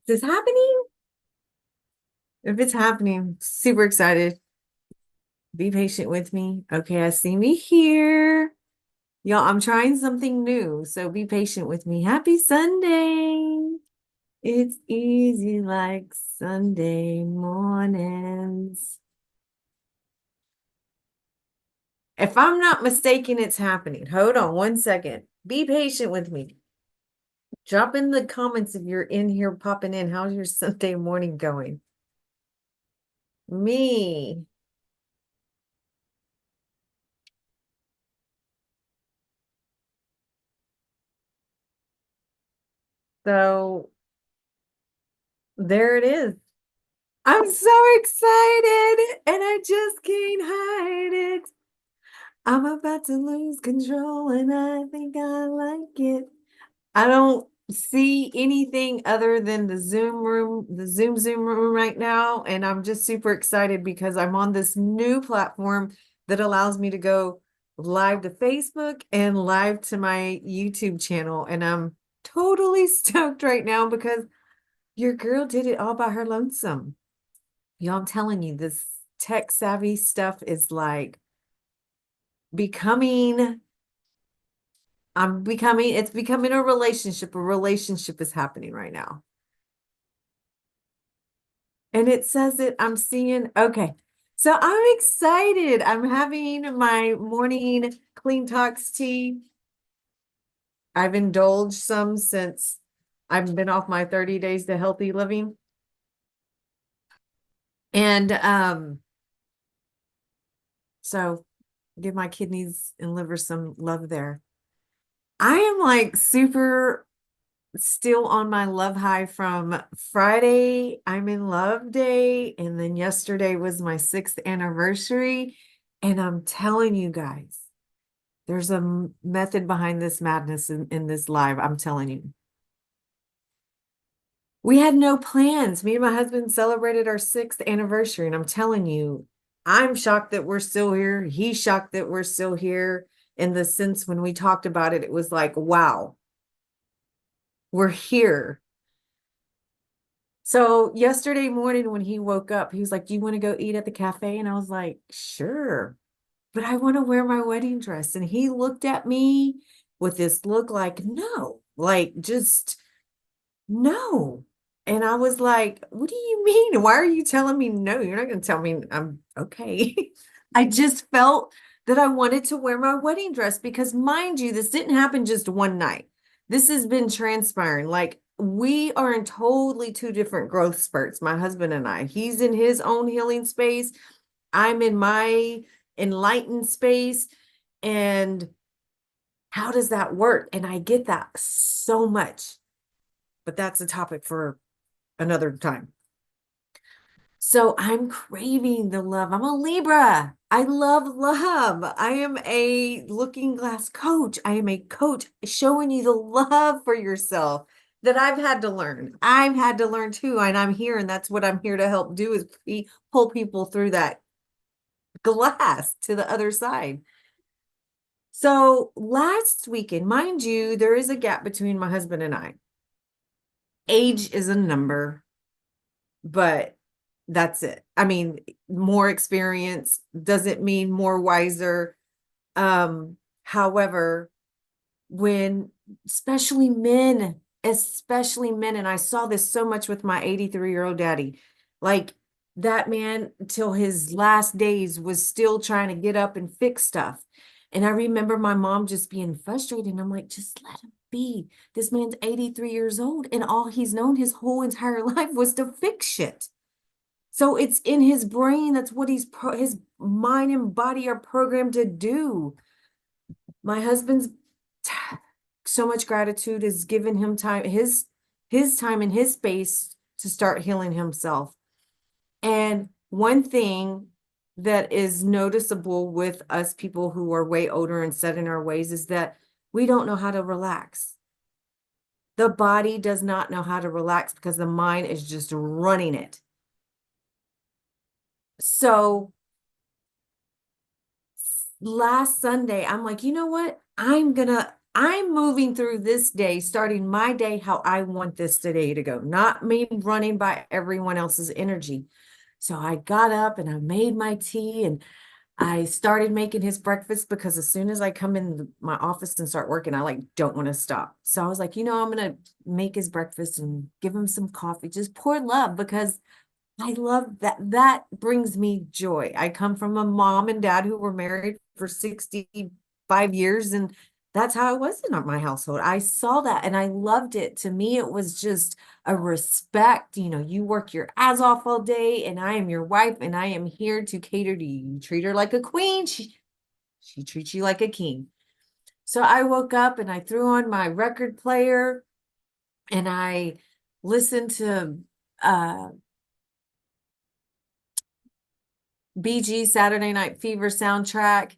Is this happening? If it's happening, super excited. Be patient with me. Okay, I see me here. Y'all, I'm trying something new, so be patient with me. Happy Sunday. It's easy like Sunday mornings. If I'm not mistaken, it's happening. Hold on one second. Be patient with me. Drop in the comments if you're in here popping in. How's your Sunday morning going? Me. So there it is. I'm so excited and I just can't hide it. I'm about to lose control and I think I like it. I don't see anything other than the Zoom room, the Zoom room right now. And I'm just super excited because I'm on this new platform that allows me to go live to Facebook and live to my YouTube channel. And I'm totally stoked right now because your girl did it all by her lonesome. Y'all, I'm telling you, this tech savvy stuff is like becoming, it's becoming a relationship. A relationship is happening right now. And it says it, I'm seeing, okay. So I'm excited. I'm having my morning clean talks tea. I've indulged some since I've been off my 30 days to healthy living. And so give my kidneys and liver some love there. I am like super still on my love high from Friday. I'm in love day. And then yesterday was my 6th anniversary. And I'm telling you guys, there's a method behind this madness in this live. I'm telling you. We had no plans. Me and my husband celebrated our 6th anniversary. And I'm telling you, I'm shocked that we're still here. He's shocked that we're still here. In the sense when we talked about it, it was like, wow, we're here. So yesterday morning when he woke up, he was like, "Do you want to go eat at the cafe?" And I was like, "Sure, but I want to wear my wedding dress." And he looked at me with this look like, "No, like just no." And I was like, "What do you mean? Why are you telling me no? You're not going to tell me I'm okay." I just felt that I wanted to wear my wedding dress because, mind you, this didn't happen just one night. This has been transpiring. Like, we are in totally two different growth spurts, my husband and I. He's in his own healing space. I'm in my enlightened space. And how does that work? And I get that so much, but that's a topic for another time. So I'm craving the love. I'm a Libra. I love love. I am a looking glass coach. I am a coach showing you the love for yourself that I've had to learn. I've had to learn too, and I'm here, and that's what I'm here to help do is pull people through that glass to the other side. So last weekend, mind you, there is a gap between my husband and I. Age is a number, but that's it. I mean, more experience doesn't mean more wiser. However, when especially men, and I saw this so much with my 83-year-old daddy, like that man till his last days was still trying to get up and fix stuff. And I remember my mom just being frustrated. And I'm like, just let him be. This man's 83 years old, and all he's known his whole entire life was to fix shit. So it's in his brain. That's what his mind and body are programmed to do. My husband's so much gratitude has given him time, his time and his space to start healing himself. And one thing that is noticeable with us people who are way older and set in our ways is that we don't know how to relax. The body does not know how to relax because the mind is just running it. So last Sunday, I'm like, you know what? I'm gonna I'm moving through this day, starting my day how I want this today to go, not me running by everyone else's energy. So I got up and I made my tea and I started making his breakfast because as soon as I come in my office and start working, I like don't want to stop. So I was like, I'm gonna make his breakfast and give him some coffee, just pour love because I love that. That brings me joy. I come from a mom and dad who were married for 65 years, and that's how it was in my household. I saw that and I loved it. To me, it was just a respect. You work your ass off all day, and I am your wife, and I am here to cater to you. You treat her like a queen, she treats you like a king. So I woke up and I threw on my record player and I listened to BG Saturday Night Fever soundtrack,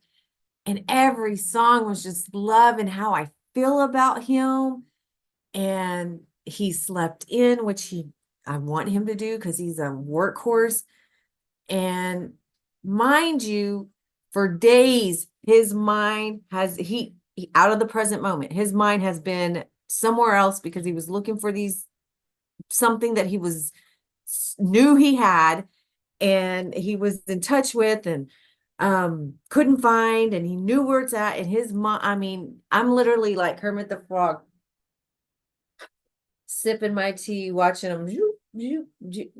and every song was just love and how I feel about him. And he slept in, which I want him to do because he's a workhorse. And mind you, for days, his mind has he out of the present moment. His mind has been somewhere else because he was looking for something that he knew he had and he was in touch with and couldn't find, and he knew where it's at. And his mom, I mean, I'm literally like Kermit the Frog, sipping my tea, watching him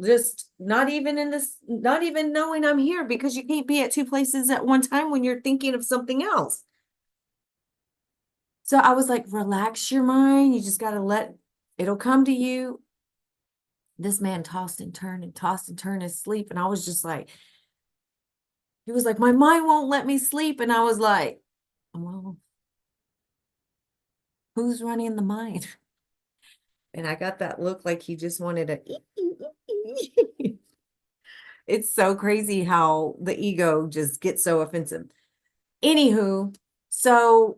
just not even not even knowing I'm here, because you can't be at two places at one time when you're thinking of something else. So I was like, relax your mind. You just got to it'll come to you. This man tossed and turned and tossed and turned in sleep. And I was just like, he was like, my mind won't let me sleep. And I was like, well, who's running the mind? And I got that look like he just wanted to. It's so crazy how the ego just gets so offensive. Anywho, so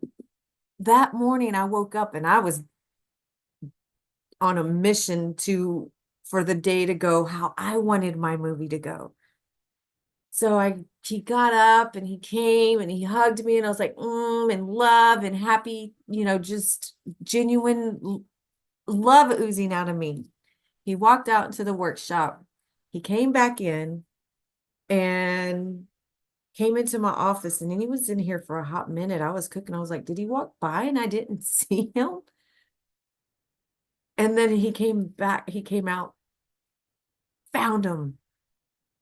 that morning I woke up and I was on a mission for the day to go how I wanted my movie to go. So he got up and he came and he hugged me and I was like, and love and happy, just genuine love oozing out of me. He walked out into the workshop. He came back in and came into my office, and then he was in here for a hot minute. I was cooking. I was like, did he walk by and I didn't see him? And then he came back, he came out, found him.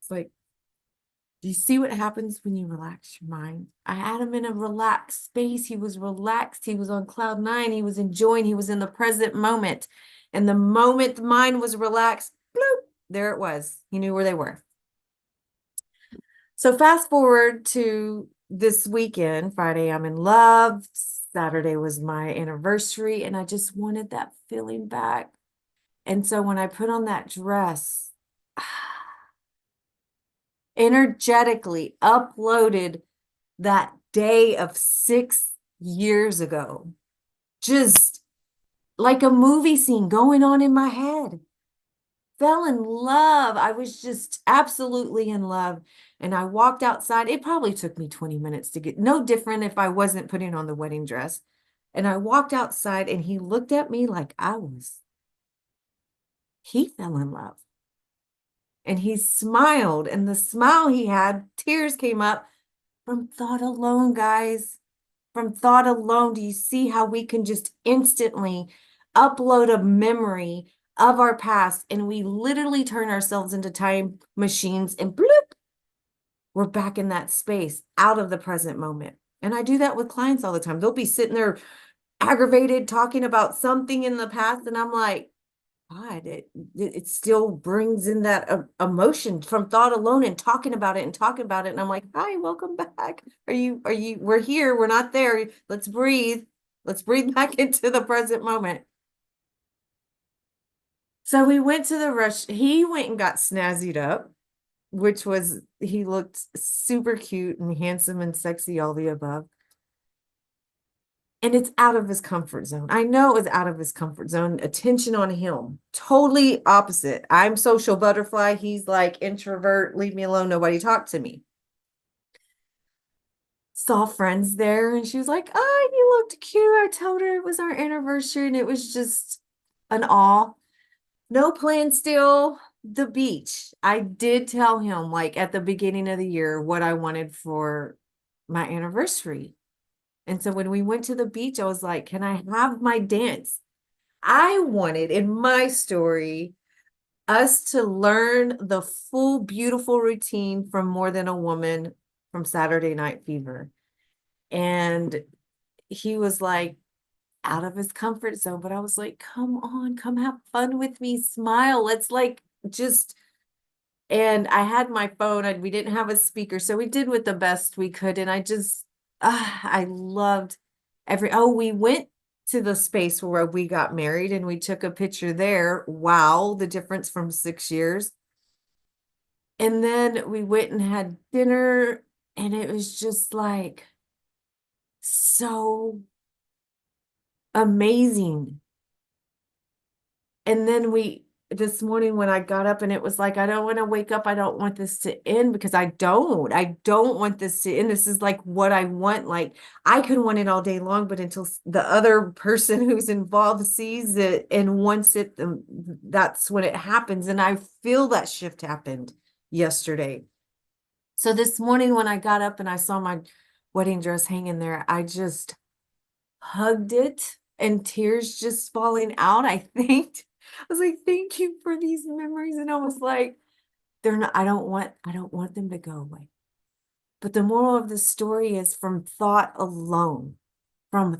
It's like, do you see what happens when you relax your mind? I had him in a relaxed space. He was relaxed. He was on cloud nine. He was enjoying. He was in the present moment. And the moment the mind was relaxed, bloop, there it was. He knew where they were. So fast forward to this weekend, Friday, I'm in love. Saturday was my anniversary, and I just wanted that feeling back. And so when I put on that dress, energetically uploaded that day of 6 years ago, just like a movie scene going on in my head. Fell in love. I was just absolutely in love. And I walked outside. It probably took me 20 minutes to get, no different if I wasn't putting on the wedding dress. And I walked outside and he looked at me like he fell in love. And he smiled, and the smile he had, tears came up from thought alone, guys. From thought alone. Do you see how we can just instantly upload a memory of our past, and we literally turn ourselves into time machines, and bloop, we're back in that space out of the present moment. And I do that with clients all the time. They'll be sitting there aggravated talking about something in the past, and I'm like, God, it still brings in that emotion from thought alone, and talking about it and talking about it. And I'm like, hi, welcome back. We're here. We're not there. Let's breathe. Let's breathe back into the present moment. So we went to the rush. He went and got snazzied up, he looked super cute and handsome and sexy, all the above. And it's out of his comfort zone. I know it's out of his comfort zone. Attention on him. Totally opposite. I'm social butterfly. He's like introvert. Leave me alone. Nobody talk to me. Saw friends there, and she was like, oh, he looked cute. I told her it was our anniversary and it was just an awe. No plan still. The beach. I did tell him like at the beginning of the year what I wanted for my anniversary. And so when we went to the beach, I was like, can I have my dance? I wanted in my story us to learn the full beautiful routine from More Than a Woman from Saturday Night Fever. And he was like out of his comfort zone, but I was like, come on, come have fun with me, smile. Let's like just, and I had my phone and we didn't have a speaker. So we did with the best we could. And I just, I loved we went to the space where we got married and we took a picture there. Wow, the difference from 6 years. And then we went and had dinner and it was just like so amazing. And then this morning when I got up and it was like, I don't want to wake up. I don't want this to end because I don't want this to end. This is like what I want. Like I could want it all day long, but until the other person who's involved sees it and wants it, that's when it happens. And I feel that shift happened yesterday. So this morning when I got up and I saw my wedding dress hanging there, I just hugged it and tears just falling out. I was like, thank you for these memories. And I was like, they're not, I don't want them to go away. But the moral of the story is from thought alone, I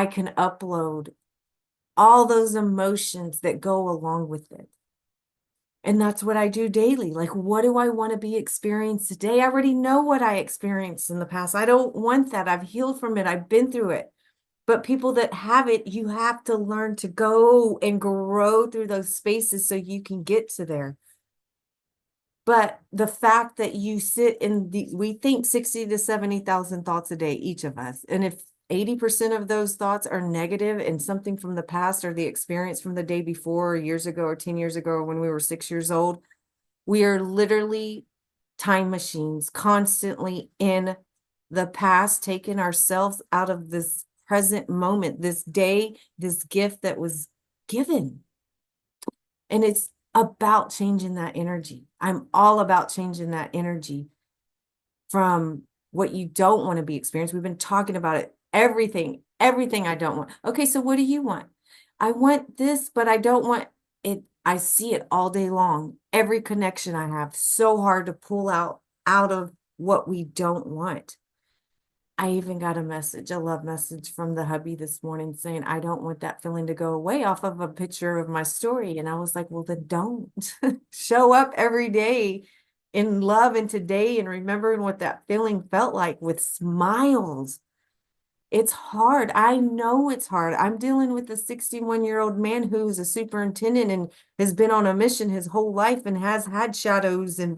can upload all those emotions that go along with it. And that's what I do daily. Like, what do I want to be experienced today? I already know what I experienced in the past. I don't want that. I've healed from it. I've been through it. But people that have it, you have to learn to go and grow through those spaces so you can get to there. But the fact that you sit we think 60 to 70,000 thoughts a day, each of us. And if 80% of those thoughts are negative and something from the past or the experience from the day before, or years ago, or 10 years ago, or when we were 6 years old, we are literally time machines constantly in the past, taking ourselves out of this present moment, this day, this gift that was given. And it's about changing that energy. I'm all about changing that energy from what you don't want to be experienced. We've been talking about it, everything I don't want. Okay, so what do you want? I want this, but I don't want it. I see it all day long. Every connection I have, so hard to pull out of what we don't want. I even got a love message from the hubby this morning saying, I don't want that feeling to go away, off of a picture of my story. And I was like, well, then don't show up every day in love and today and remembering what that feeling felt like with smiles. It's hard. I know it's hard. I'm dealing with a 61-year-old man who's a superintendent and has been on a mission his whole life and has had shadows and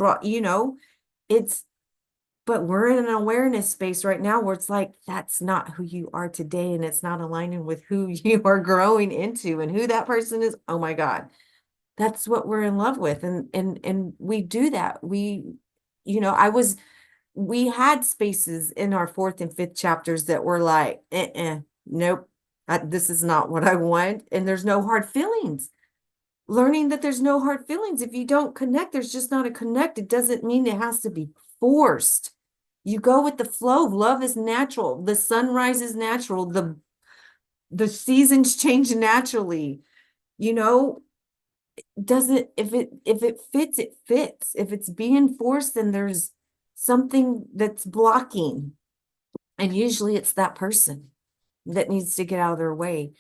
but we're in an awareness space right now where it's like, that's not who you are today. And it's not aligning with who you are growing into and who that person is. Oh my God. That's what we're in love with. And we do that. We had spaces in our fourth and fifth chapters that were like, nope, this is not what I want. And there's no hard feelings. Learning that there's no hard feelings. If you don't connect, there's just not a connect. It doesn't mean it has to be forced. You go with the flow. Love is natural. The sunrise is natural. The seasons change naturally. Doesn't if it fits, it fits. If it's being forced, then there's something that's blocking. And usually it's that person that needs to get out of their way.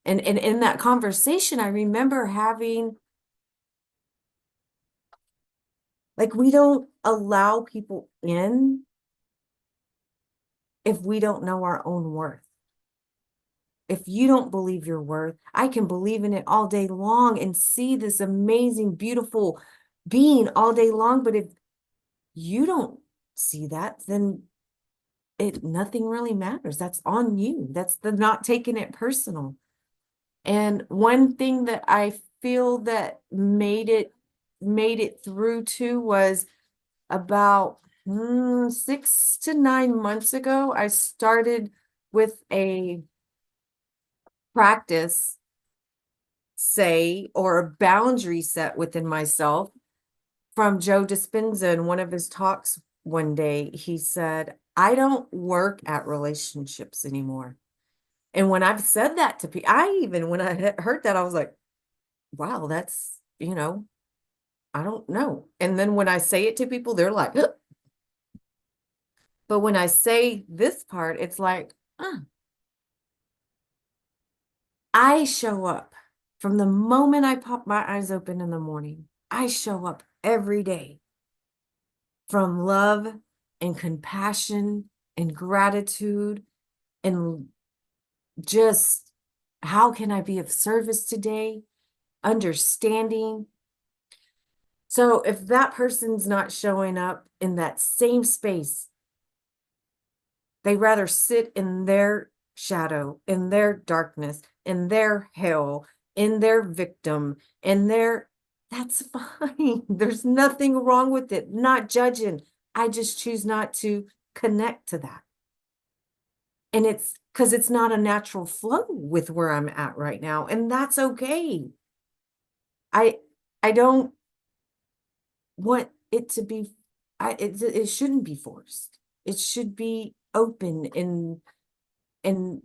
And in that conversation, I remember having, like, we don't allow people in if we don't know our own worth. If you don't believe your worth, I can believe in it all day long and see this amazing, beautiful being all day long. But if you don't see that, then nothing really matters. That's on you. That's the not taking it personal. And one thing that I feel that made it through too was about 6 to 9 months ago, I started with a practice, say, or a boundary set within myself from Joe Dispenza. In one of his talks one day, he said, I don't work at relationships anymore. And when I've said that to people, when I heard that, I was like, wow, that's, I don't know. And then when I say it to people, they're like, ugh. But when I say this part, it's like, I show up from the moment I pop my eyes open in the morning. I show up every day from love and compassion and gratitude and just how can I be of service today? Understanding. So if that person's not showing up in that same space, they rather sit in their shadow, in their darkness, in their hell, in their victim, in their, that's fine. There's nothing wrong with it. Not judging. I just choose not to connect to that. And it's because it's not a natural flow with where I'm at right now. And that's okay. I I don't want it to be, it shouldn't be forced. It should be open and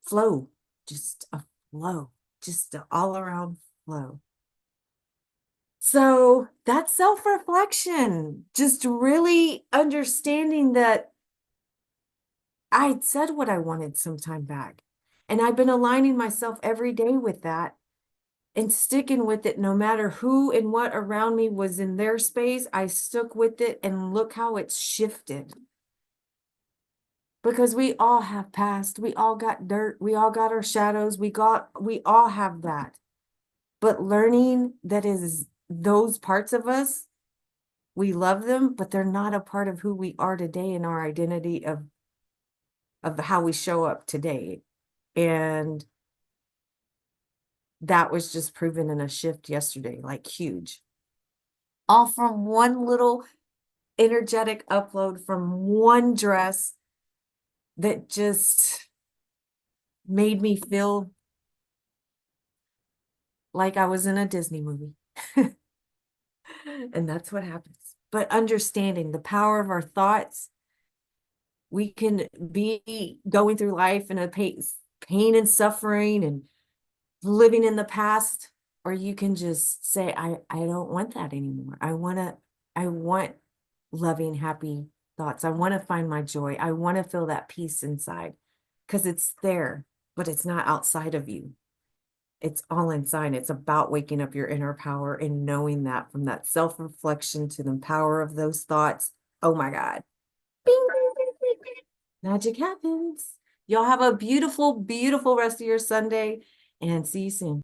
flow, just a flow, just an all around flow. So that's self-reflection, just really understanding that I said what I wanted some time back. And I've been aligning myself every day with that and sticking with it no matter who and what around me was in their space. I stuck with it and look how it's shifted. Because we all have past, we all got dirt, we all got our shadows, we all have that. But learning that is those parts of us, we love them, but they're not a part of who we are today and our identity of how we show up today. And that was just proven in a shift yesterday, like huge. All from one little energetic upload from one dress that just made me feel like I was in a Disney movie. And that's what happens. But understanding the power of our thoughts, we can be going through life in a pain and suffering and living in the past, or you can just say, I don't want that anymore. I want loving, happy thoughts. I want to find my joy. I want to feel that peace inside because it's there, but it's not outside of you. It's all inside. It's about waking up your inner power and knowing that from that self-reflection to the power of those thoughts. Oh my God. Bing, bing, bing, bing, bing. Magic happens. Y'all have a beautiful, beautiful rest of your Sunday and see you soon.